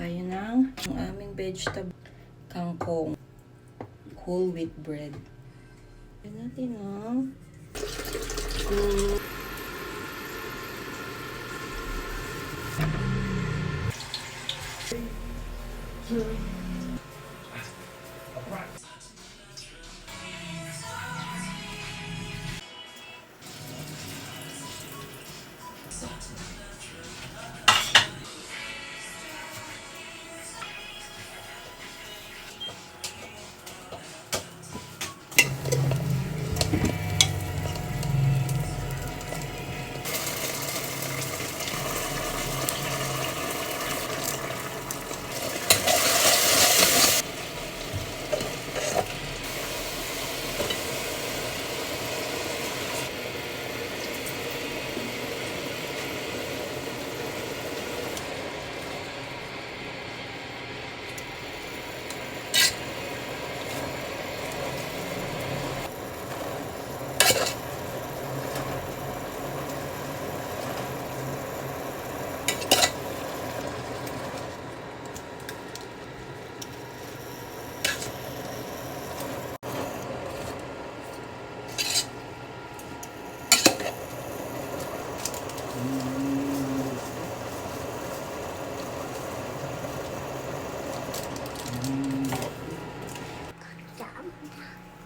tayo ng ang aming vegetable kangkong. Whole wheat bread. Yan natin, oh.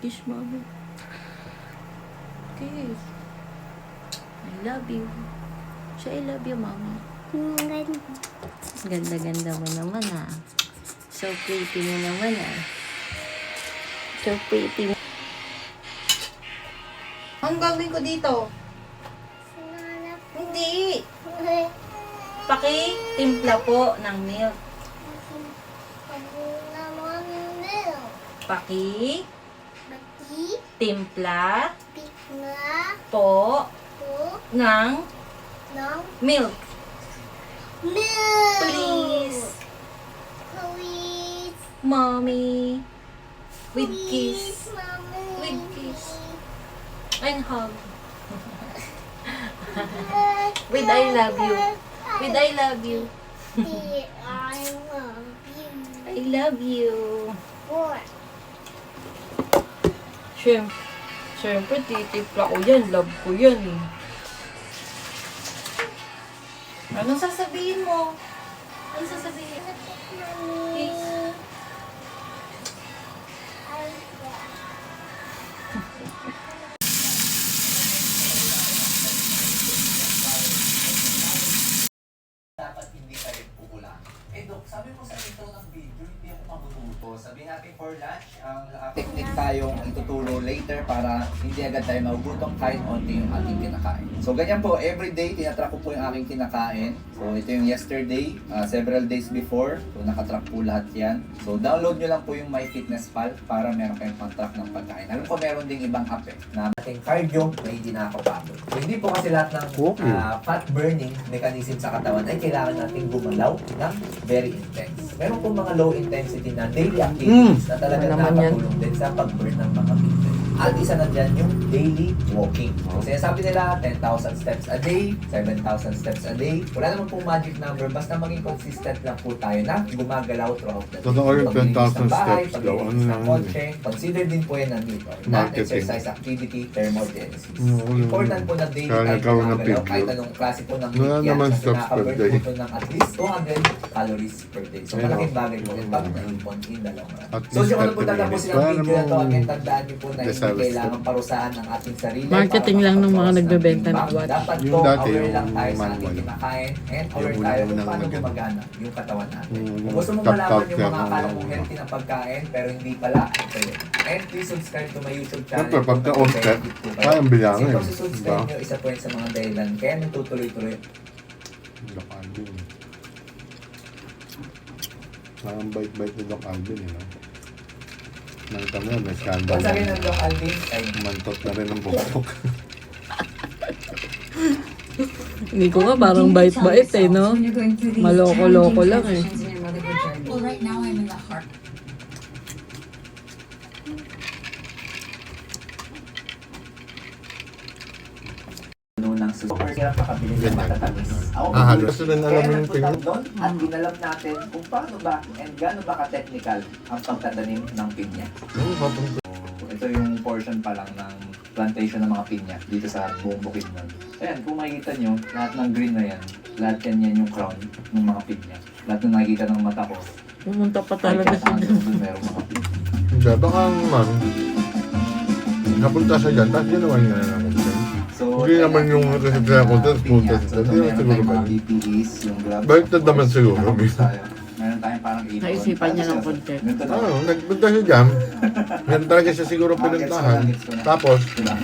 Kiss mama. Kiss. I love you. Say I love you, mama. Ganda-ganda mo naman, ah. So pretty mo naman, ah. So pretty. Anong gagawin ko dito? Hindi. Paki-timpla po ng milk. Timpla po ng milk. Please. Mommy. With kiss. With kiss. And hug. With I love you. With I love you. I love you. Siyempre, titipla ko yan. Love ko yan. Anong sasabihin mo? Anong sasabihin? Kiss. Dapat hindi kayo pupula. Dok, sabi mo sa intro ng video, hindi ako maguguto. Sabihin natin for lunch, ang technique tayong ituturo later para hindi agad tayo magugutom kahit onti yung ating kinakain. So ganyan po, everyday tinatrack ko po yung aking kinakain. So ito yung yesterday, several days before. So nakatrack po lahat yan. So download nyo lang po yung MyFitnessPal para meron kayong pang-track ng pagkain. Alam ko meron ding ibang app na ating cardio na hindi nakakapagod. So hindi po kasi lahat ng fat burning mechanism sa katawan ay kailangan nating gumalaw ng very intense. Meron po mga low intensity na daily activities na talaga nakatulong din sa pag-burn ng mga fitness. At isa na dyan yung daily walking. So sinasabi nila 10,000 steps a day, 7,000 steps a day. Wala naman pong magic number, basta maging consistent lang po tayo na gumagalaw throughout the day. Paglinis ng bahay, paglinis ng kotse, consider din po yan nandito. Non-exercise activity, thermogenesis. Important po na daily tayo gumagalaw kahit anong klase po ng meat yan kasi nakaka-burn po ito ng at least 200 calories per day. So malaking bagay po yan pag naipon in the long run. So yung ano po tatapusin ang video na to, again, tandaan niyo po na hindi kailangan parusahan ang ating sarili. Marketing lang ng mga nagbebenta ng watch. Dapat po aware lang tayo sa ating kinakain and aware tayo kung paano gumagana yung katawan natin. Kung gusto mong malaman yung mga akala mong healthy na pagkain pero hindi pala, ito yun. And please subscribe to my YouTube channel. Siyempre, pagka-onset, kayang bilangin. Kasi kung subscribe nyo, isa po yun sa mga dahilan. Kaya nagtutuloy-tuloy. Doc Alvin. Parang bait-bait ni Doc Alvin, eh, no? Nakita mo yan, may scandal. Kung sabi ng Doc Alvin, ay Mantot na rin ang bukok. Hindi ko nga parang bait-bait, eh, no? Maloko-loko lang, eh. Well, right now I'm in the heart. ng super napakabilis na Ganyan. matatamis. Ako, Halos kasi rin alam mo kaya yung nagpunta tingin. doon at inalam natin kung paano ba and gaano ba ka-technical ang pagtatanim ng pinya. Ito yung portion pa lang ng plantation ng mga pinya dito sa buong Bukidnon. Ayan, kung makikita nyo, lahat ng green na yan, lahat yan yung crown ng mga pinya. Lahat ng nakikita ng mata ko, Pumunta pa talaga siya nakikita dun. doon merong mga pinya. Hindi, baka naman, napunta siya dyan, tapos ginawa niya na namin siya. So, Hindi naman yung resepto na content, punta pinya. siya. So, Hindi naman meron siguro tayong ba mga yun? BPEs, yung gloves. Baliktad naman siguro. Nakapos tayo. Meron tayong parang ipon. Naisipan niya ng content. Ganito na. Oo, nagpunta siya dyan. Ganun talaga siya siguro pinuntahan. Tapos, Diba?